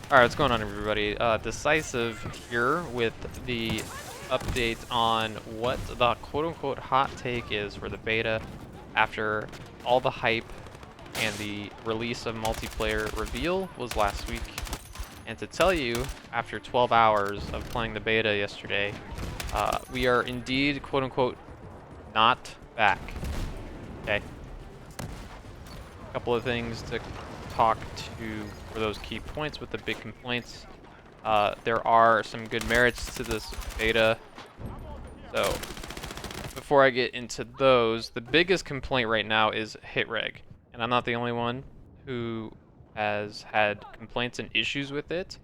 Alright, what's going on, everybody? Decisive here with the update on what the quote-unquote hot take is for the beta after all the hype and the release of multiplayer reveal was last week. And to tell you, after 12 hours of playing the beta yesterday, we are indeed quote-unquote not back. Okay? A couple of things to talk to for those key points with the big complaints. There are some good merits to this beta. So before I get into those, the biggest complaint right now is hit reg. And I'm not the only one who has had complaints and issues with it.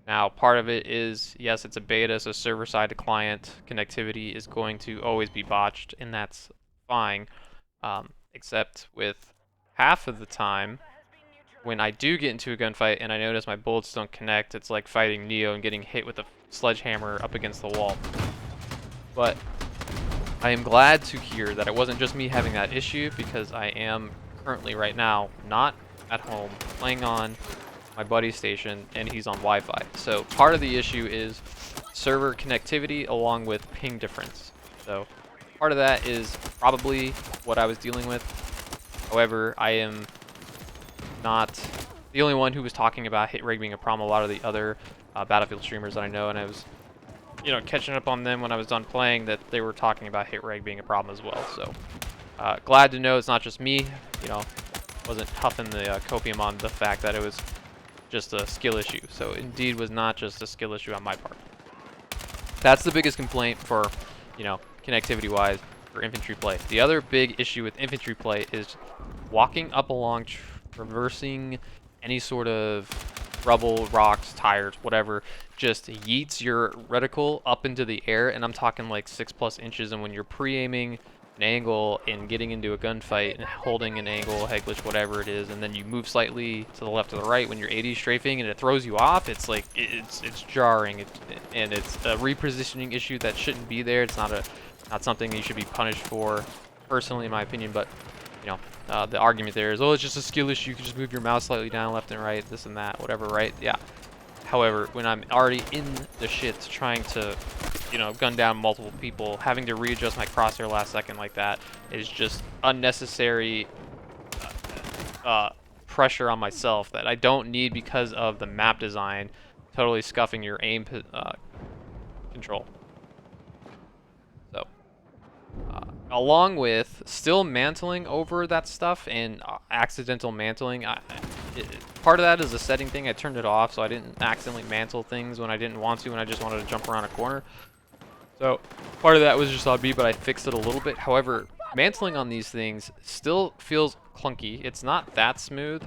Now, part of it is, yes, it's a beta, so server-side to client connectivity is going to always be botched, and that's fine. Except with half of the time, when I do get into a gunfight and I notice my bullets don't connect, it's like fighting Neo and getting hit with a sledgehammer up against the wall. But I am glad to hear that it wasn't just me having that issue, because I am currently right now not at home playing on my buddy's station and he's on Wi-Fi. So part of the issue is server connectivity along with ping difference. So part of that is probably what I was dealing with. However, I am not the only one who was talking about hit reg being a problem. A lot of the other Battlefield streamers that I know, and I was, catching up on them when I was done playing, that they were talking about hit reg being a problem as well. So glad to know it's not just me. Wasn't huffing the copium on the fact that it was just a skill issue. So indeed was not just a skill issue on my part. That's the biggest complaint for, connectivity wise for infantry play. The other big issue with infantry play is walking up along traversing any sort of rubble, rocks, tires, whatever, just yeets your reticle up into the air, and I'm talking like 6+ inches, and when you're pre-aiming an angle and getting into a gunfight and holding an angle, heglish, whatever it is, and then you move slightly to the left or the right when you're AD strafing and it throws you off, it's like, it's jarring, and it's a repositioning issue that shouldn't be there. It's not something you should be punished for, personally, in my opinion, but the argument there is, oh, it's just a skill issue. You can just move your mouse slightly down, left and right, this and that, whatever, right? Yeah. However, when I'm already in the shit trying to, gun down multiple people, having to readjust my crosshair last second like that is just unnecessary pressure on myself that I don't need because of the map design totally scuffing your aim control. So. Along with still mantling over that stuff and accidental mantling. Part of that is a setting thing. I turned it off so I didn't accidentally mantle things when I didn't want to, when I just wanted to jump around a corner. So part of that was just on me, but I fixed it a little bit. However, mantling on these things still feels clunky. It's not that smooth.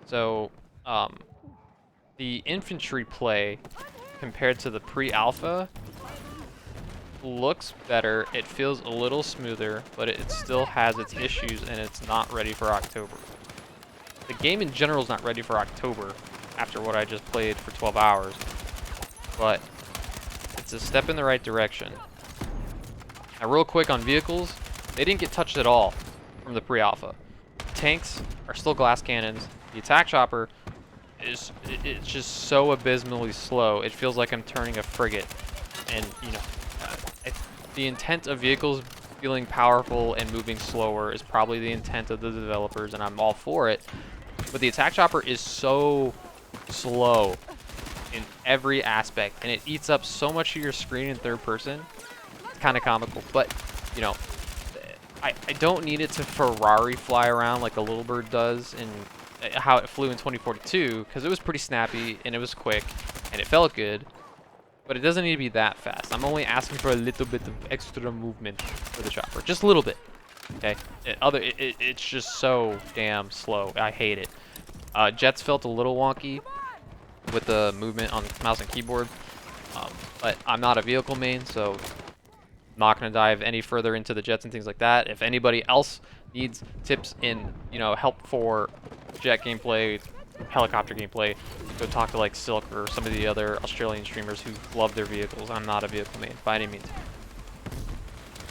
So the infantry play compared to the pre-alpha looks better. It feels a little smoother, but it still has its issues, and it's not ready for October. The game in general is not ready for October after what I just played for 12 hours, but it's a step in the right direction. Now, real quick on vehicles, they didn't get touched at all from the pre-alpha. Tanks are still glass cannons. The attack chopper it's just so abysmally slow. It feels like I'm turning a frigate, and the intent of vehicles feeling powerful and moving slower is probably the intent of the developers, and I'm all for it. But the attack chopper is so slow in every aspect, and it eats up so much of your screen in third person. It's kind of comical, but I don't need it to Ferrari fly around like a little bird does, and how it flew in 2042, because it was pretty snappy and it was quick and it felt good. But it doesn't need to be that fast. I'm only asking for a little bit of extra movement for the chopper. Just a little bit. Okay? It's just so damn slow. I hate it. Jets felt a little wonky with the movement on mouse and keyboard. But I'm not a vehicle main, so I'm not going to dive any further into the jets and things like that. If anybody else needs tips in, help for jet gameplay, helicopter gameplay, go talk to like Silk or some of the other Australian streamers who love their vehicles. I'm not a vehicle main by any means.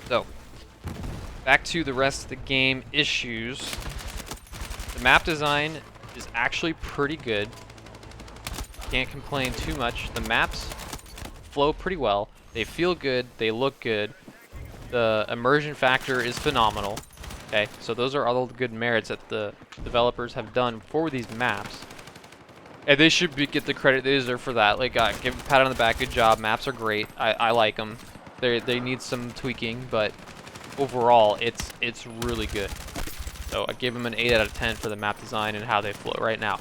So back to the rest of the game issues. The map design is actually pretty good. Can't complain too much. The maps flow pretty well. They feel good. They look good. The immersion factor is phenomenal. Okay, so those are all the good merits that the developers have done for these maps. And they should get the credit they deserve for that. Like, give a pat on the back. Good job. Maps are great. I like them. They need some tweaking, but overall, it's really good. So I give them an 8 out of 10 for the map design and how they flow right now.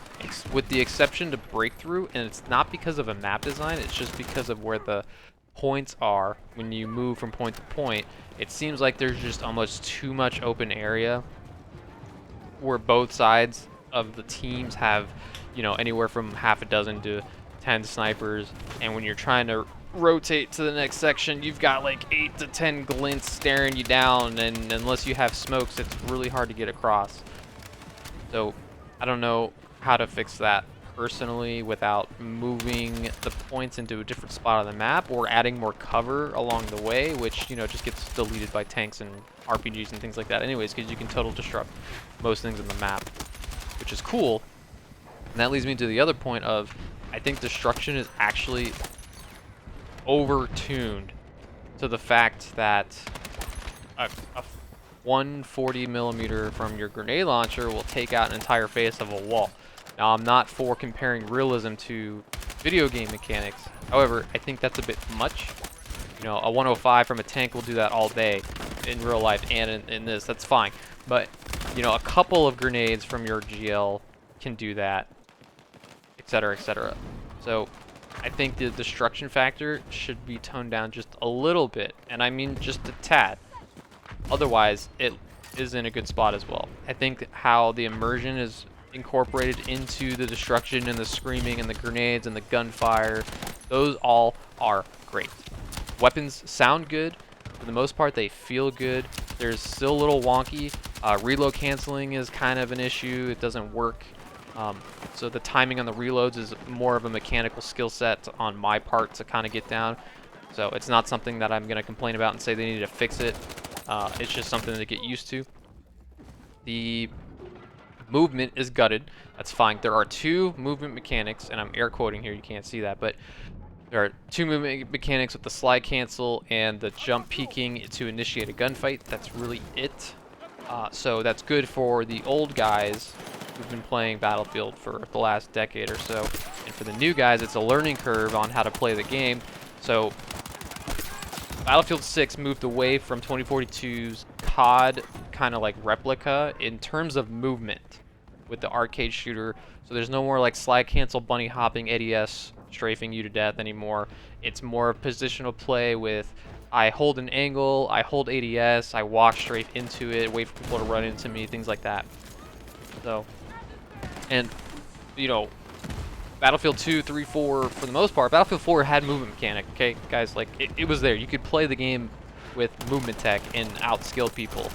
With the exception to Breakthrough, and it's not because of a map design, it's just because of where the points are when you move from point to point. It seems like there's just almost too much open area where both sides of the teams have, you know, anywhere from half a dozen to 10 snipers, and when you're trying to rotate to the next section, you've got like 8 to 10 glints staring you down, and unless you have smokes, it's really hard to get across. So I don't know how to fix that personally without moving the points into a different spot on the map or adding more cover along the way, which, you know, just gets deleted by tanks and RPGs and things like that anyways, because you can total disrupt most things on the map, which is cool. And that leads me to the other point of, I think destruction is actually over-tuned to the fact that a 140 millimeter from your grenade launcher will take out an entire face of a wall. Now, I'm not for comparing realism to video game mechanics. However, I think that's a bit much. You know, a 105 from a tank will do that all day in real life and in this. That's fine. But, you know, a couple of grenades from your GL can do that, etc., etc. So I think the destruction factor should be toned down just a little bit, and I mean just a tad. Otherwise, it is in a good spot as well. I think how the immersion is incorporated into the destruction and the screaming and the grenades and the gunfire, those all are great. Weapons sound good. For the most part, they feel good. There's still a little wonky. Reload canceling is kind of an issue. It doesn't work. So the timing on the reloads is more of a mechanical skill set on my part to kind of get down. So it's not something that I'm going to complain about and say they need to fix it. It's just something to get used to. The movement is gutted. That's fine. There are two movement mechanics, and I'm air quoting here. You can't see that, but there are two movement mechanics with the slide cancel and the jump peeking to initiate a gunfight. That's really it. So that's good for the old guys who've been playing Battlefield for the last decade or so. And for the new guys, it's a learning curve on how to play the game. So Battlefield 6 moved away from 2042's COD kind of like replica in terms of movement with the arcade shooter. So there's no more like slide cancel bunny hopping ADS strafing you to death anymore. It's more positional play with I hold an angle, I hold ADS, I walk straight into it, wait for people to run into me, things like that. So, and you know, Battlefield 2, 3, 4, for the most part, Battlefield 4 had movement mechanic, okay, guys, like, it was there. You could play the game with movement tech and outskill people.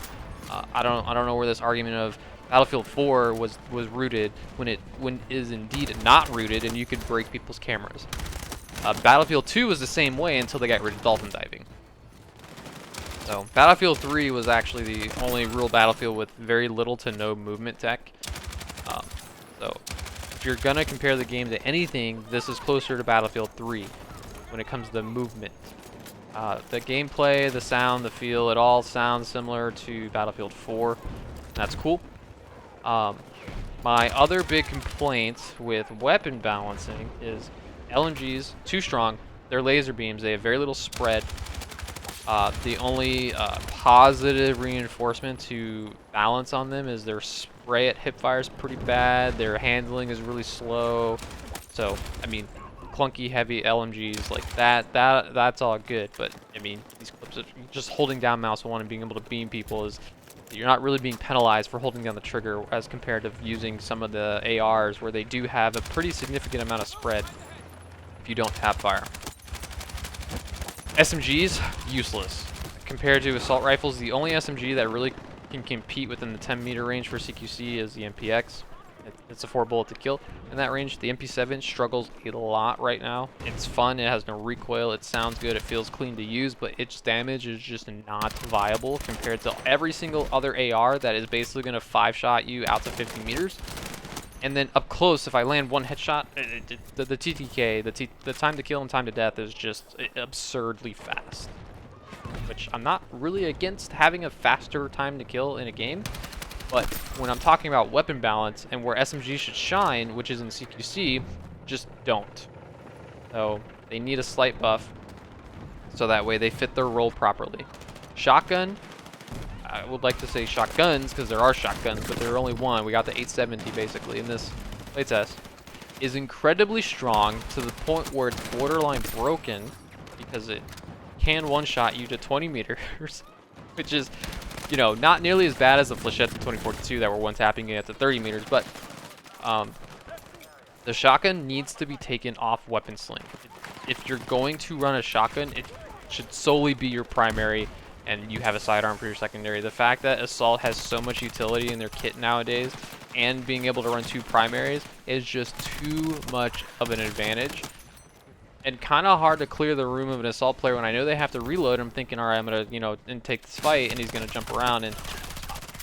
I don't know where this argument of Battlefield 4 was rooted when it is indeed not rooted, and you could break people's cameras. Battlefield 2 was the same way until they got rid of dolphin diving. So Battlefield 3 was actually the only real Battlefield with very little to no movement tech. So if you're gonna compare the game to anything, this is closer to Battlefield 3 when it comes to the movement. The gameplay, the sound, the feel, it all sounds similar to Battlefield 4. That's cool. My other big complaint with weapon balancing is LMGs, too strong. They're laser beams. They have very little spread. The only positive reinforcement to balance on them is their spray at hipfire is pretty bad. Their handling is really slow. So, I mean, clunky, heavy LMGs like that's all good. But, I mean, these clips of just holding down mouse 1 and being able to beam people is, you're not really being penalized for holding down the trigger as compared to using some of the ARs where they do have a pretty significant amount of spread if you don't tap fire. SMGs, useless. Compared to assault rifles, the only SMG that really can compete within the 10-meter range for CQC is the MPX. It's a 4-bullet to kill. In that range, the MP7 struggles a lot right now. It's fun, it has no recoil, it sounds good, it feels clean to use, but its damage is just not viable compared to every single other AR that is basically going to 5-shot you out to 50 meters. And then up close, if I land one headshot, the TTK, the time to kill and time to death is just absurdly fast. Which I'm not really against having a faster time to kill in a game, but when I'm talking about weapon balance and where SMG should shine, which is in CQC, just don't. So they need a slight buff, so that way they fit their role properly. Shotgun, I would like to say shotguns, because there are shotguns, but there are only one. We got the 870 basically in this playtest. Is incredibly strong to the point where it's borderline broken, because it can one-shot you to 20 meters, which is, you know, not nearly as bad as the Flechettes in 2042 that were one-tapping it at the 30 meters, but the shotgun needs to be taken off weapon sling. If you're going to run a shotgun, it should solely be your primary, and you have a sidearm for your secondary. The fact that Assault has so much utility in their kit nowadays, and being able to run 2 primaries, is just too much of an advantage. And kind of hard to clear the room of an Assault player when I know they have to reload. I'm thinking, all right, I'm going to, you know, and take this fight, and he's going to jump around, and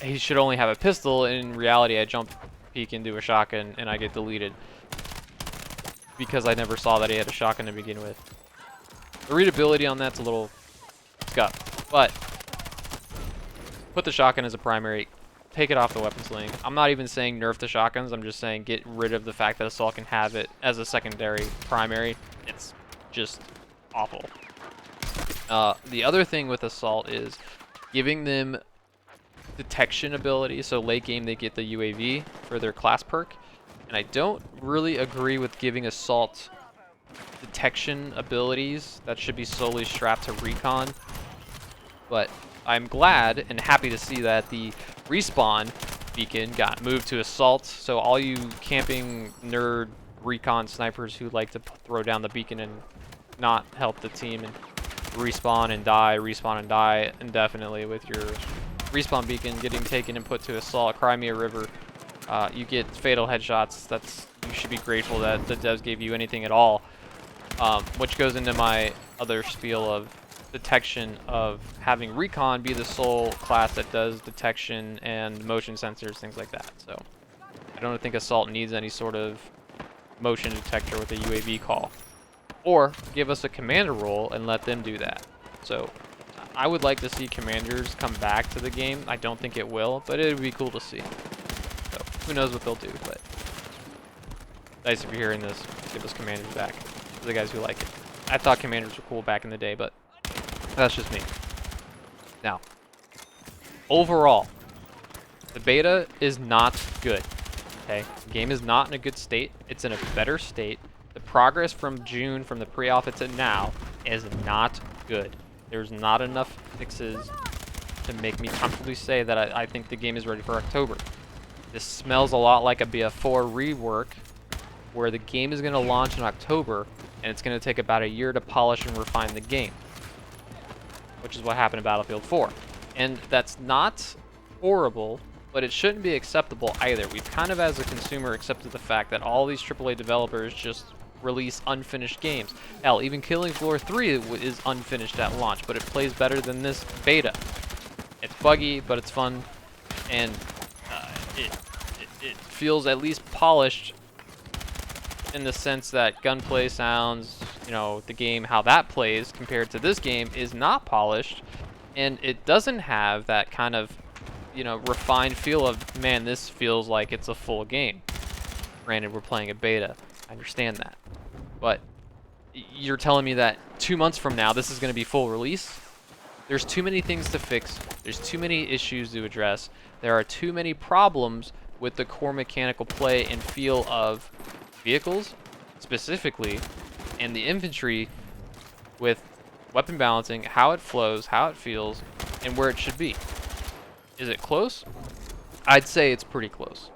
he should only have a pistol. And in reality, I jump peek into a shotgun, and I get deleted because I never saw that he had a shotgun to begin with. The readability on that's a little scuffed, but put the shotgun as a primary. Take it off the weapon sling. I'm not even saying nerf the shotguns. I'm just saying get rid of the fact that Assault can have it as a secondary primary. It's just awful. The other thing with Assault is giving them detection ability. So late game they get the UAV for their class perk. And I don't really agree with giving Assault detection abilities. That should be solely strapped to recon. But I'm glad and happy to see that the respawn beacon got moved to Assault. So all you camping nerd recon snipers who like to throw down the beacon and not help the team and respawn and die indefinitely with your respawn beacon getting taken and put to Assault, Crimea River, you get fatal headshots. You should be grateful that the devs gave you anything at all, which goes into my other spiel of detection, of having recon be the sole class that does detection and motion sensors, things like that. So I don't think Assault needs any sort of motion detector with a UAV call, or give us a commander role and let them do that. So I would like to see commanders come back to the game. I don't think it will, but it would be cool to see. So who knows what they'll do, but nice if you're hearing this, give us commanders back for the guys who like it. I thought commanders were cool back in the day, but that's just me. Now, overall, the beta is not good. Okay, the game is not in a good state. It's in a better state. The progress from June, from the pre-alpha to now, is not good. There's not enough fixes to make me comfortably say that I think the game is ready for October. This smells a lot like a BF4 rework, where the game is going to launch in October, and it's going to take about a year to polish and refine the game, which is what happened in Battlefield 4. And that's not horrible, but it shouldn't be acceptable either. We've kind of, as a consumer, accepted the fact that all these AAA developers just release unfinished games. Hell, even Killing Floor 3 is unfinished at launch, but it plays better than this beta. It's buggy, but it's fun, and it feels at least polished in the sense that gunplay sounds, you know, the game, how that plays compared to this game is not polished, and it doesn't have that kind of, you know, refined feel of, man, this feels like it's a full game. Granted, we're playing a beta. I understand that. But you're telling me that 2 months from now, this is going to be full release? There's too many things to fix. There's too many issues to address. There are too many problems with the core mechanical play and feel of vehicles, specifically, and the infantry with weapon balancing, how it flows, how it feels, and where it should be. Is it close? I'd say it's pretty close,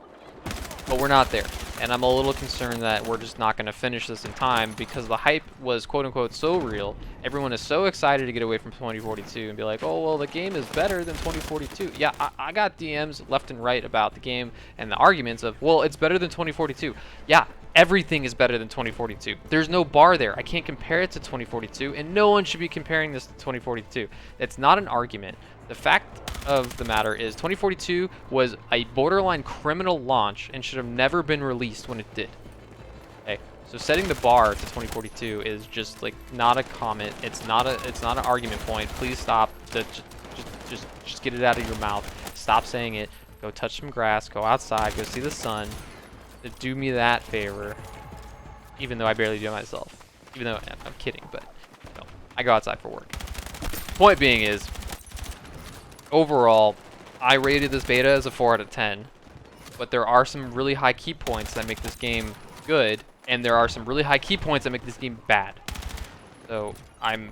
but we're not there, and I'm a little concerned that we're just not going to finish this in time, because the hype was quote-unquote so real. Everyone is so excited to get away from 2042 and be like, oh, well, the game is better than 2042. Yeah, I got DMs left and right about the game and the arguments of, well, it's better than 2042. Yeah, everything is better than 2042. There's no bar there. I can't compare it to 2042, and no one should be comparing this to 2042. It's not an argument. The fact of the matter is 2042 was a borderline criminal launch and should have never been released when it did. Okay, so setting the bar to 2042 is just like not a comment. It's not an argument point. Please stop. Just get it out of your mouth. Stop saying it. Go touch some grass. Go outside. Go see the sun. Do me that favor. Even though I barely do it myself. Even though I'm kidding, but no, I go outside for work. Point being is, overall, I rated this beta as a 4 out of 10. But there are some really high key points that make this game good, and there are some really high key points that make this game bad. So I'm,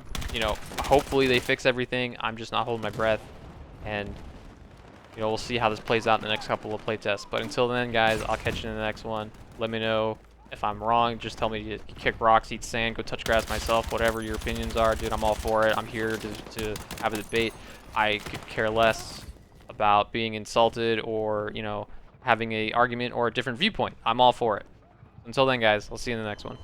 hopefully they fix everything. I'm just not holding my breath, and we'll see how this plays out in the next couple of playtests. But until then, guys, I'll catch you in the next one. Let me know if I'm wrong. Just tell me to kick rocks, eat sand, go touch grass myself, whatever your opinions are, dude. I'm all for it. I'm here to have a debate. I could care less about being insulted or, having a argument or a different viewpoint. I'm all for it. Until then, guys, I'll see you in the next one.